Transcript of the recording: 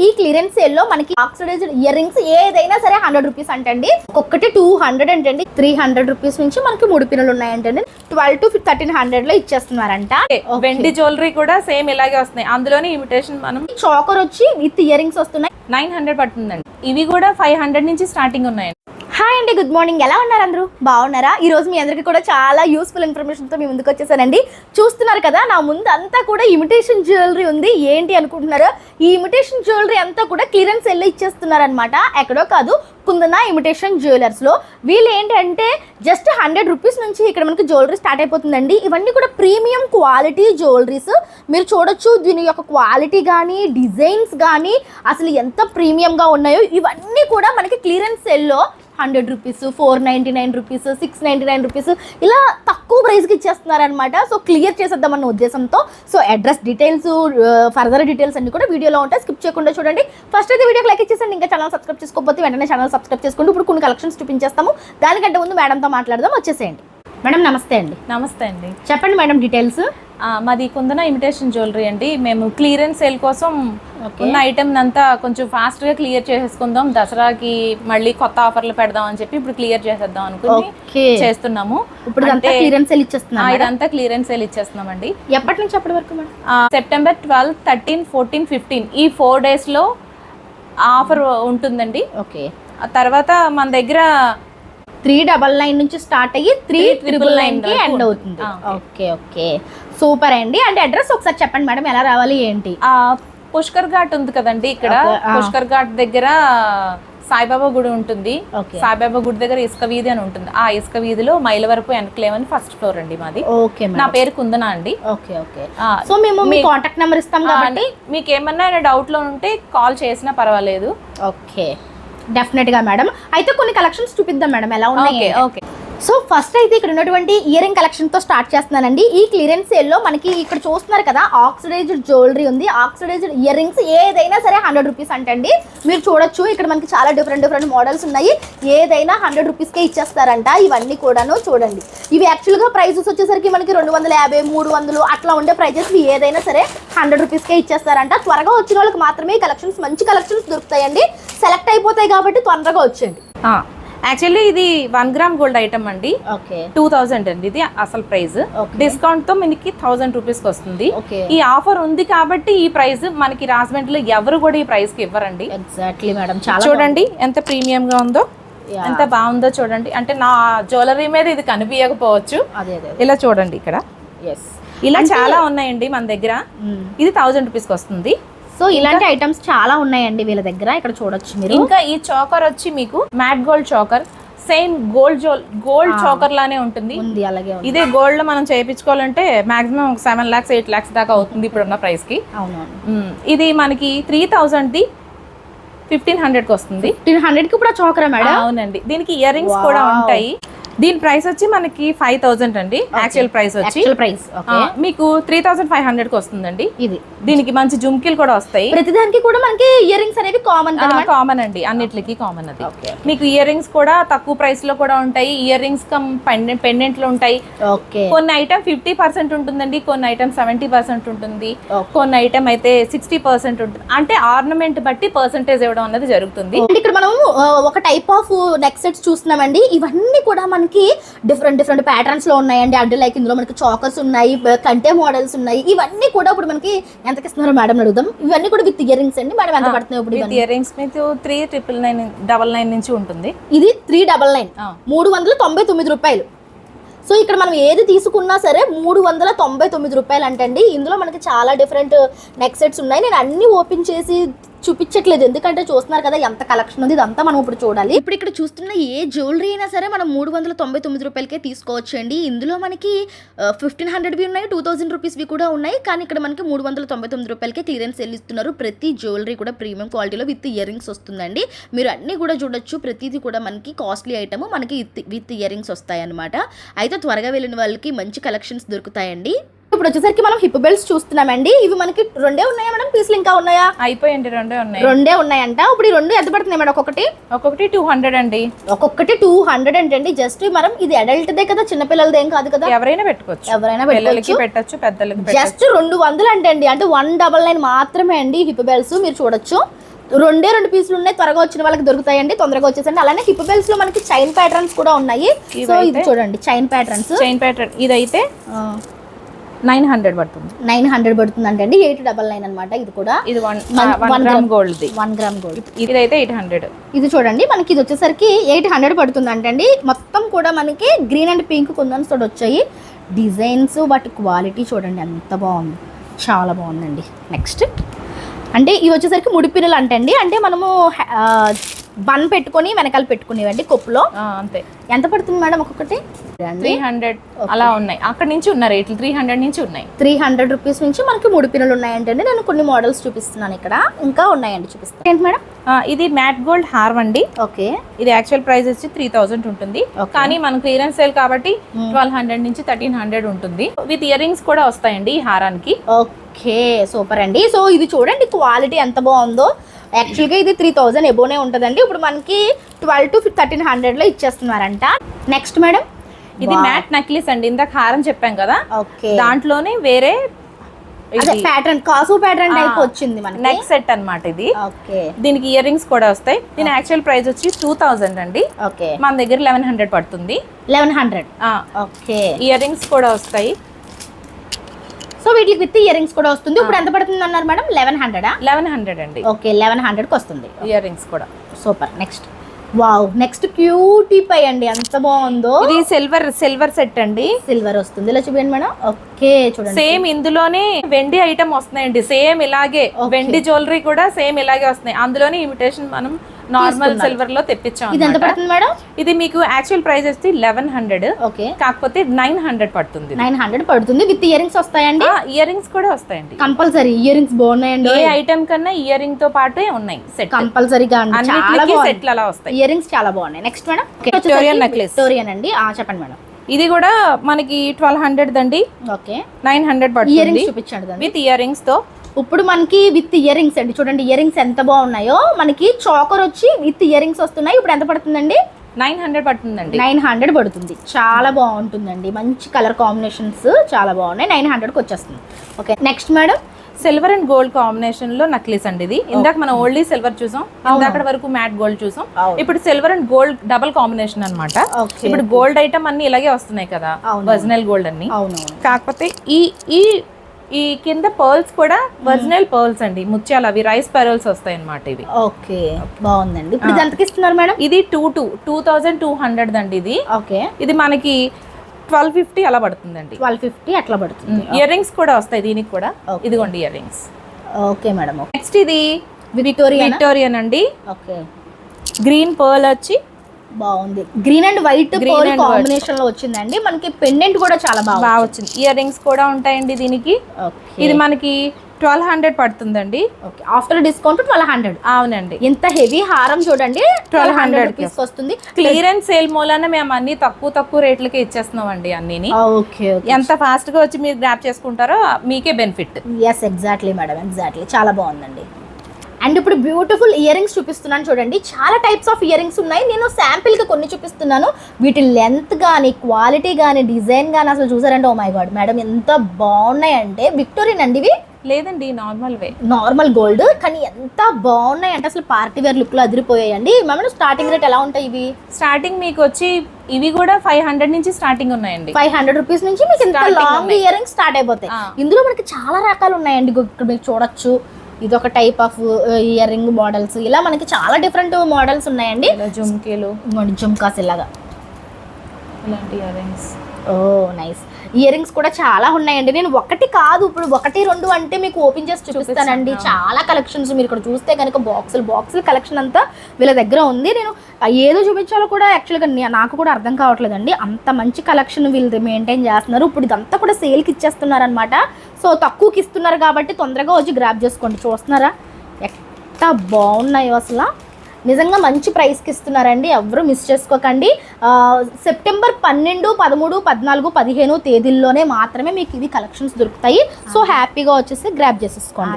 ఈ clearance sale లో మనకి ఆక్సిడైజ్డ్ ఇయర్ రింగ్స్ ఏదైనా సరే 100 రూపీస్ అంటండి. ఒక్కటి 200 అంటండి. 300 రూపీస్ నుంచి మనకి 3 పిన్నులు ఉన్నాయంటండి. 12 to 1300 లో ఇచ్చేస్తున్నారంట. వెండి జ్యువెలరీ కూడా సేమ్ ఇలాగే వస్తున్నాయి. అందులోనే ఇమిటేషన్ మనం చాకర్ వచ్చి విత్ ఇయర్ రింగ్స్ వస్తున్నాయి. 900 పడుతుందండి. ఇవి కూడా 500 నుంచి స్టార్టింగ్ ఉన్నాయండి. హాయ్ అండి, గుడ్ మార్నింగ్. ఎలా ఉన్నారు అందరూ? బాగున్నారా? ఈ రోజు మీ అందరికీ కూడా చాలా యూస్ఫుల్ ఇన్ఫర్మేషన్తో మీ ముందుకు వచ్చేసానండి. చూస్తున్నారు కదా, నా ముందు అంతా కూడా ఇమిటేషన్ జ్యువెలరీ ఉంది. ఏంటి అనుకుంటున్నారు? ఈ ఇమిటేషన్ జ్యువెలరీ అంతా కూడా క్లియరెన్స్ సెల్ ఇచ్చేస్తున్నారనమాట. ఎక్కడో కాదు, కుందన ఇమిటేషన్ జ్యువెలర్స్లో. వీళ్ళు ఏంటంటే జస్ట్ 100 రూపీస్ నుంచి ఇక్కడ మనకి జ్యువెలరీ స్టార్ట్ అయిపోతుందండి. ఇవన్నీ కూడా ప్రీమియం క్వాలిటీ జ్యువెలరీస్. మీరు చూడొచ్చు దీని యొక్క క్వాలిటీ కానీ డిజైన్స్ కానీ అసలు ఎంత ప్రీమియంగా ఉన్నాయో. ఇవన్నీ కూడా మనకి క్లియరెన్స్ సెల్లో 100 రూపీస్, 499 రూపీస్, 699 రూపీస్ ఇలా తక్కువ ప్రైస్కి ఇచ్చేస్తున్నారనమాట. సో క్లియర్ చేసేద్దామన్న ఉద్దేశంతో. So address details, further details అన్ని కూడా వీడియోలో ఉంటాయి. స్కిప్ చేయకుండా చూడండి. ఫస్ట్ అయితే వీడియోకి లైక్ ఇచ్చేసండి. ఇంకా ఛానల్ సబ్స్క్రైబ్ చేసుకోకపోతే వెంటనే ఛానల్ సబ్స్క్రైబ్ చేసుకోండి. ఇప్పుడు కొన్ని కలెక్షన్స్ చూపించేస్తాము. దానికంటే ముందు మేడంతో మాట్లాడదాం. వచ్చేసేయండి. మేడం నమస్తే అండి. నమస్తే అండి. చెప్పండి మేడం డీటెయిల్స్. మాది కుందన ఇమిటేషన్ జ్యువెలరీ అండి. మేము క్లియరెన్స్ సేల్ కోసం ఉన్న ఐటమ్ అంతా కొంచెం ఫాస్ట్గా క్లియర్ చేసేసుకుందాం, దసరాకి మళ్ళీ కొత్త ఆఫర్లు పెడదాం అని చెప్పి ఇప్పుడు క్లియర్ చేసేద్దాం అనుకుని చేస్తున్నాము. ఇప్పుడు క్లియరెన్స్ సేల్ ఇచ్చేస్తున్నాం. ఇదంతా క్లియరెన్స్ సేల్ ఇచ్చేస్తున్నామండి. ఎప్పటి నుంచి ఎప్పటి వరకు మేడం? సెప్టెంబర్ 12, 13, 14, 15 ఈ 4 డేస్లో ఆఫర్ ఉంటుందండి. ఓకే. తర్వాత మన దగ్గర 399 నుంచి స్టార్ట్ అయ్యి 399 కి ఎండ్ అవుతుంది. ఓకే ఓకే, సూపర్ అండి. అంటే అడ్రస్ ఒకసారి చెప్పండి మేడం, ఎలా రావాలి ఏంటి? పుష్కర్ ఘాట్ ఉంది కదండి, ఇక్కడ పుష్కర్ ఘాట్ దగ్గర సాయిబాబా గుడి ఉంటుంది. సాయిబాబా గుడి దగ్గర ఇసుక వీధి అని ఉంటుంది. ఆ ఇసుక వీధిలో మైలవరపు ఎన్క్లేవ్ అని ఫస్ట్ ఫ్లోర్ అండి మాది. ఓకే, నా పేరు కుందన అండి. Okay okay. సో మేము మీ కాంటాక్ట్ నెంబర్ ఇస్తాం కాబట్టి మీకు ఏమన్నా డౌట్ లో ఉంటే కాల్ చేసినా పర్వాలేదు. ఓకే, డెఫినెట్గా మేడం. అయితే కొన్ని కలెక్షన్స్ చూపిద్దాం మేడం, ఎలా ఉన్నాయి. ఓకే. సో ఫస్ట్ అయితే ఇక్కడ ఉన్నటువంటి ఇయర్ రింగ్ కలెక్షన్తో స్టార్ట్ చేస్తున్నానండి. ఈ క్లియరెన్స్ సేల్లో మనకి ఇక్కడ చూస్తున్నారు కదా, ఆక్సిడైజ్డ్ జ్యువెలరీ ఉంది. ఆక్సిడైజ్డ్ ఇయర్ రింగ్స్ ఏదైనా సరే 100 రూపీస్ అంటండి. మీరు చూడొచ్చు ఇక్కడ మనకి చాలా డిఫరెంట్ మోడల్స్ ఉన్నాయి. ఏదైనా 100 రూపీస్కే ఇచ్చేస్తారంట. ఇవన్నీ కూడాను చూడండి. ఇవి యాక్చువల్గా ప్రైజెస్ వచ్చేసరికి మనకి 250, 300 అట్లా ఉండే ప్రైజెస్. ఏదైనా సరే 100 రూపీస్కే ఇచ్చేస్తారంట. త్వరగా వచ్చిన వాళ్ళకి మాత్రమే కలెక్షన్స్, మంచి కలెక్షన్స్ దొరుకుతాయండి. సెలెక్ట్ అయిపోతాయి కాబట్టి తొందరగా వచ్చేయండి. యాక్చువల్లీ ఇది 1 గ్రామ్ గోల్డ్ ఐటమ్ అండి. 2000 అండి ఇది అసలు ప్రైస్. డిస్కౌంట్ తో మనకి 1000 రూపీస్ కి వస్తుంది. ఈ ఆఫర్ ఉంది కాబట్టి ఈ ప్రైస్ మనకి రాజమండ్రిలో ఎవరు కూడా ఈ ప్రైస్ కి ఇవ్వరండి. Exactly madam. చూడండి ఎంత ప్రీమియం గా ఉందో, ఎంత బాగుందో చూడండి. అంటే నా జ్యువెలరీ మీద ఇది కనిపించకపోవచ్చు. ఇలా చూడండి, ఇక్కడ ఇలా చాలా ఉన్నాయండి మన దగ్గర. ఇది 1000 రూపీస్ కి వస్తుంది. సో ఇలాంటి ఐటమ్స్ చాలా ఉన్నాయండి వీళ్ళ దగ్గర. ఇక్కడ చూడొచ్చు మీరు. ఇంకా ఈ చోకర్ వచ్చి మీకు matte gold choker, same gold choker లానే ఉంటుంది. అలాగే ఇదే గోల్డ్ లో మనం చేయించుకోవాలంటే మాక్సిమం 7 lakhs 8 lakhs దాకా అవుతుంది ఇప్పుడున్న ప్రైస్ కి. ఇది మనకి 3000ది 1500 కి వస్తుంది. 1500 కి ఇప్పుడు చోకరా మేడం? అవునండి. దీనికి ఇయర్ రింగ్స్ కూడా ఉంటాయి. దీని ప్రైస్ వచ్చి మనకి 5000 అండి. యాక్చువల్ ప్రైస్ వచ్చి మీకు 3500 కి వస్తుందండి. ఇది దీనికి మంచి జుమ్కీలు కూడా వస్తాయి. ప్రతిదానికి కూడా మనకి ఇయర్ రింగ్స్ అనేవి కామన్ అండి, అన్నిటికి కామన్. అది మీకు ఇయర్ రింగ్స్ కూడా తక్కువ ప్రైస్ లో కూడా ఉంటాయి. ఇయర్ రింగ్స్ కమ్ పెండెంట్లు ఉంటాయి. కొన్ని ఐటమ్ 50% ఉంటుందండి, కొన్ని ఐటమ్ 70% ఉంటుంది, కొన్ని ఐటమ్ అయితే 60% ఉంటుంది. అంటే ఆర్నమెంట్ బట్టి పర్సెంటేజ్ ఇవ్వడం అనేది జరుగుతుంది. ఇక్కడ మనం ఒక టైప్ ఆఫ్ నెక్ సెట్స్ చూస్తున్నామండి. ఇవన్నీ కూడా మనకి డిఫరెంట్ ప్యాటర్న్స్ లో ఉన్నాయండి. అంటే లైక్ ఇందులో మనకి చాకర్స్ ఉన్నాయి, కంటే మోడల్స్ ఉన్నాయి. ఇవన్నీ కూడా ఇప్పుడు మనకి ఎంతకి ఇస్తున్నారు మేడం అడుగుదాం. ఇవన్నీ కూడా విత్ ఇయర్ రింగ్స్ అండి. మేడం ఎంత పడుతున్నాయి ఇప్పుడు? ఇయర్ రింగ్స్ మీకు 399 నుంచి ఉంటుంది. ఇది 399, 399 రూపాయలు. సో ఇక్కడ మనం ఏది తీసుకున్నా సరే 399 రూపాయలు అంటండి. ఇందులో మనకి చాలా డిఫరెంట్ నెక్ సెట్స్ ఉన్నాయి. నేను అన్ని ఓపెన్ చేసి చూపించట్లేదు, ఎందుకంటే చూస్తున్నారు కదా ఎంత కలెక్షన్ ఉంది. ఇదంతా మనం ఇప్పుడు చూడాలి. ఇప్పుడు ఇక్కడ చూస్తున్న ఏ జ్యువెలరీ అయినా సరే మనం 399 రూపాయలకే తీసుకోవచ్చు అండి. ఇందులో మనకి 1500వి ఉన్నాయి, 2000 రూపీస్వి కూడా ఉన్నాయి. కానీ ఇక్కడ మనకి 399 రూపాయలకే క్లియరెన్స్ సేల్ ఇస్తున్నారు. ప్రతి జ్యువెలరీ కూడా ప్రీమియం క్వాలిటీలో విత్ ఇయర్ రింగ్స్ వస్తుందండి. మీరు అన్నీ కూడా చూడొచ్చు. ప్రతిదీ కూడా మనకి కాస్ట్లీ ఐటమ్ మనకి విత్ ఇయర్ రింగ్స్ వస్తాయి అనమాట. అయితే త్వరగా వెళ్ళిన వాళ్ళకి మంచి కలెక్షన్స్ దొరుకుతాయండి. ఇప్పుడు వచ్చేసరికి మనం హిప్ బెల్ట్స్ చూస్తున్నామండి. ఇవి మనకి రెండే ఉన్నాయా మేడం, పీసులు ఇంకా ఉన్నాయా? అయిపోయండి, రెండే ఉన్నాయి. రెండే ఉన్నాయంట. ఇప్పుడు ఈ రెండు ఎంత పడుతున్నాయి మేడం? ఒక్కొక్కటి 200 అండి. ఒక్కొక్కటి 200 అంటండి. జస్ట్ మనం ఇది అడల్ట్దే కదా, చిన్నపిల్లలది ఏం కాదు కదా, ఎవరైనా పెట్టుకోవచ్చు, పెట్టచ్చు, పెద్దలకి జస్ట్ 200 అంటండి. అంటే 199 మాత్రమే అండి హిప్ బెల్ట్స్. మీరు చూడొచ్చు, రెండు పీసులు ఉన్నాయి. త్వరగా వచ్చిన వాళ్ళకి దొరుకుతాయండి, తొందరగా వచ్చేసండి. అలానే హిప్ బెల్ట్స్ లో మనకి చైన్ ప్యాటర్న్స్ కూడా ఉన్నాయి. సో ఇది చూడండి, చైన్ ప్యాటర్న్. ఇదైతే 900 పడుతుంది. 900 పడుతుంది అంటే 899 అనమాట. ఇది కూడా ఇది 1 గ్రామ్ గోల్డ్. 1 gram gold. ఇదైతే 800. ఇది చూడండి, మనకి ఇది వచ్చేసరికి 800 పడుతుంది అంటండి. మొత్తం కూడా మనకి గ్రీన్ అండ్ పింక్ కుందన్స్ తోటి వచ్చాయి. డిజైన్స్ వాటి క్వాలిటీ చూడండి ఎంత బాగుంది, చాలా బాగుందండి. నెక్స్ట్ అంటే ఇవి వచ్చేసరికి ముడిపిల్లలు అంటండి. అంటే మనము బన్ పెట్టుకొని వెనకాల పెట్టుకునేవండి కొప్పులో. అంతే. ఎంత పడుతుంది మేడం ఒక్కొక్కటి? 300 అలా ఉన్నాయి. అక్కడ నుంచి ఉన్న రేట్లు 300 నుంచి ఉన్నాయి. 300 రూపీస్ నుంచి మనకి ముడిపిల్లలు ఉన్నాయంటే నేను కొన్ని మోడల్స్ చూపిస్తున్నాను ఇక్కడ, ఇంకా ఉన్నాయండి, చూపిస్తాను. ఏంటి మేడం? ఇది మ్యాట్ గోల్డ్ హారం అండి. ఓకే. ఇది యాక్చువల్ ప్రైస్ వచ్చి 3000 ఉంటుంది, కానీ మనం క్లియరెన్స్ సేల్ కాబట్టి 1200 నుంచి 1300 ఉంటుంది. విత్ ఇయర్ రింగ్స్ కూడా వస్తాయండి ఈ హారానికి. ఓకే, సూపర్ అండి. సో ఇది చూడండి క్వాలిటీ ఎంత బాగుందో. యాక్చువల్గా ఇది 3000 ఎబోనే ఉంటుందండి. ఇప్పుడు మనకి 12 to 1300 ఇచ్చేస్తున్నారంట. నెక్స్ట్ మేడం, ఇది మ్యాట్ నెక్లెస్ అండి. ఇందాక హారం చెప్పాం కదా, ఓకే, దాంట్లోనే వేరే ప్యాటర్న్, కాసు ప్యాటర్న్ టైప్ వచ్చింది మనకి. నెక్ సెట్ అన్నమాట ఇది. ఓకే. దీనికి ఇయర్ రింగ్స్ కూడా వస్తాయి. దీని యాక్చువల్ ప్రైస్ వచ్చి 2000 అండి. ఓకే. మన దగ్గర 1100 పడుతుంది. 1100. ఓకే. ఇయర్ రింగ్స్ కూడా వస్తాయి. సో వీటికి విత్ ఇయర్ రింగ్స్ కూడా వస్తుంది. ఇప్పుడు ఎంత పడుతుంది అన్నారు మేడం? 1100 అండి. ఓకే, 1100కి వస్తుంది ఇయర్ రింగ్స్ కూడా. Super. Next, wow, next cutie pie అండి, ఎంత బాగుందో. ఇది సిల్వర్ సెట్ అండి. సిల్వర్ వస్తుంది, ఇలా చూడండి మేడం. ఓకే, చూడండి, సేమ్ ఇందులోనే వెండి ఐటమ్ వస్తున్నాయండి. సేమ్ ఇలాగే వెండి జ్యువెలరీ కూడా సేమ్ ఇలాగే వస్తున్నాయి. అందులోనే ఇమిటేషన్ మనం నార్మల్ సిల్వర్ లో తెప్పించాం. ఇది ఎంత పడుతుంది మేడం? ఇది మీకు యాక్చువల్ ప్రైస్ వచ్చి 1100. ఓకే. కాకపోతే 900 పడుతుంది. 900 పడుతుంది. విత్ ఇయర్ రింగ్స్ వస్తాయండి. ఇయర్ రింగ్స్ కూడా వస్తాయండి. కంపల్సరీ ఇయర్ రింగ్స్ బాగున్నాయండి. ఏ ఐటమ్ కన్నా ఇయర్ రింగ్ తో పాటు ఉన్నాయి సెట్. కంపల్సరీగా సెట్లు అలా వస్తాయి. ఇయర్ రింగ్స్ చాలా బాగున్నాయి. Next madam, Victorian necklace. Victorian అండి. చెప్పండి మేడం. ఇది కూడా మనకి 1200 అండి. ఓకే. 900 పడుతుంది. ఇయర్ రింగ్స్ చూపించండి విత్ ఇయర్ రింగ్స్ తో. ఇప్పుడు మనకి విత్ ఇయర్ రింగ్స్ అండి, చూడండి ఇయర్ రింగ్స్ ఎంత బాగున్నాయో. మనకి చాకర్ వచ్చి విత్ ఇయర్ రింగ్స్ వస్తున్నాయి. ఇప్పుడు ఎంత పడుతుందండి? 900 పడుతుందండి. 900 పడుతుంది. చాలా బాగుంటుందండి, మంచి కలర్ కాంబినేషన్స్ చాలా బాగున్నాయి. 900కి వచ్చేస్తుంది. Okay. Next madam, silver and gold combination లో నక్లీస్ అండి ఇది. ఇందాక మనం ఓన్లీ సిల్వర్ చూసాం, ఇందాక వరకు మ్యాట్ గోల్డ్ చూసాం. ఇప్పుడు silver and gold double combination అన్నమాట. ఇప్పుడు గోల్డ్ ఐటమ్ అన్ని ఇలాగే వస్తున్నాయి కదా, ఒరిజినల్ గోల్డ్ అన్ని. కాకపోతే ఈ కింద పర్ల్స్ కూడా ఒరిజినల్ పర్ల్స్ అండి, ముత్యాలు. అవి రైస్ పర్ల్స్ వస్తాయి అన్నమాట ఇవి. ఓకే, బాగుందండి. ఇప్పుడు ఇది ఎంతకి ఇస్తున్నారు మేడం? ఇది 2200 అండి ఇది. ఓకే. ఇది మనకి 1250 అలా పడుతుందండి. 1250 అట్లా పడుతుంది. ఇయర్ రింగ్స్ కూడా వస్తాయి దీనికి కూడా. ఇదిగోండి ear rings. Okay madam. Next ఇది విక్టోరియన్ అండి. ఓకే. గ్రీన్ పర్ల్ వచ్చి బాగుంది. Green and white pearl combination లో వచ్చిందండి. మనకి పెండెంట్ కూడా చాలా బాగా వచ్చింది. ఇయర్ రింగ్స్ కూడా ఉంటాయండి దీనికి. ఇది మనకి 1200 పడుతుందండి. ఓకే. After discount 1200. అవునండి. ఎంత హెవీ హారం చూడండి, 1200 రూపీస్ వస్తుంది. క్లియరెన్స్ సేల్ మూలన మేము అన్ని తక్కువ రేట్లకే ఇచ్చేస్తున్నాం అండి అన్ని. ఓకే. ఎంత ఫాస్ట్ గా వచ్చి మీరు గ్రాప్ చేసుకుంటారో మీకే benefit. Yes, exactly madam, exactly. చాలా బాగుందండి. అండ్ ఇప్పుడు బ్యూటిఫుల్ ఇయర్ రింగ్స్ చూపిస్తున్నాను చూడండి. చాలా టైప్స్ ఆఫ్ ఇయర్ రింగ్స్ ఉన్నాయి. నేను శాంపిల్గా కొన్ని చూపిస్తున్నాను. వీటి లెంత్ కానీ, క్వాలిటీ కానీ, డిజైన్ కానీ అసలు చూసారంటే ఓ మై గాడ్ మేడం ఎంత బాగున్నాయంటే. విక్టోరియన్ అండి ఇవి? లేదండి, నార్మల్ గోల్డ్, కానీ ఎంత బాగున్నాయి అంటే అసలు పార్టీ వేర్ లుక్ లో అదిరిపోయాయండి. మేడం స్టార్టింగ్ రేట్ ఎలా ఉంటాయి ఇవి? స్టార్టింగ్ మీకు వచ్చి ఇవి కూడా 500 నుంచి స్టార్టింగ్ ఉన్నాయండి. 500 రూపీస్ నుంచి మీకు ఇంత లాంగ్ ఇయర్ రింగ్స్ స్టార్ట్ అయిపోతాయి. ఇందులో మనకి చాలా రకాలు ఉన్నాయండి. ఇక్కడ మీరు చూడొచ్చు, ఇది ఒక type of ear ring models. ఇలా మనకి చాలా డిఫరెంట్ మోడల్స్ ఉన్నాయండి. జుమ్కాస్ ఇలాగా ఇలాంటి ఇయర్ రింగ్స్. ఓ నైస్. ఇయర్ రింగ్స్ కూడా చాలా ఉన్నాయండి. నేను ఒకటి కాదు, ఇప్పుడు 1, 2 అంటే మీకు ఓపెన్ చేసి చూపిస్తానండి. చాలా కలెక్షన్స్ మీరు ఇక్కడ చూస్తే కనుక బాక్సులు కలెక్షన్ అంతా వీళ్ళ దగ్గర ఉంది. నేను ఏదో చూపించాలో కూడా యాక్చువల్గా నాకు కూడా అర్థం కావట్లేదండి. అంత మంచి కలెక్షన్ వీళ్ళు మెయింటైన్ చేస్తున్నారు. ఇప్పుడు ఇదంతా కూడా సేల్కి ఇచ్చేస్తున్నారు అనమాట. సో తక్కువకి ఇస్తున్నారు కాబట్టి తొందరగా వచ్చి గ్రాప్ చేసుకోండి. చూస్తున్నారా ఎంత బాగున్నాయో అసలు. నిజంగా మంచి ప్రైస్కి ఇస్తున్నారండి, ఎవరు మిస్ చేసుకోకండి. సెప్టెంబర్ 12, 13, 14, 15 తేదీల్లోనే మాత్రమే మీకు ఇవి కలెక్షన్స్ దొరుకుతాయి. సో హ్యాపీగా వచ్చేసి గ్రాప్ చేసేసుకోండి.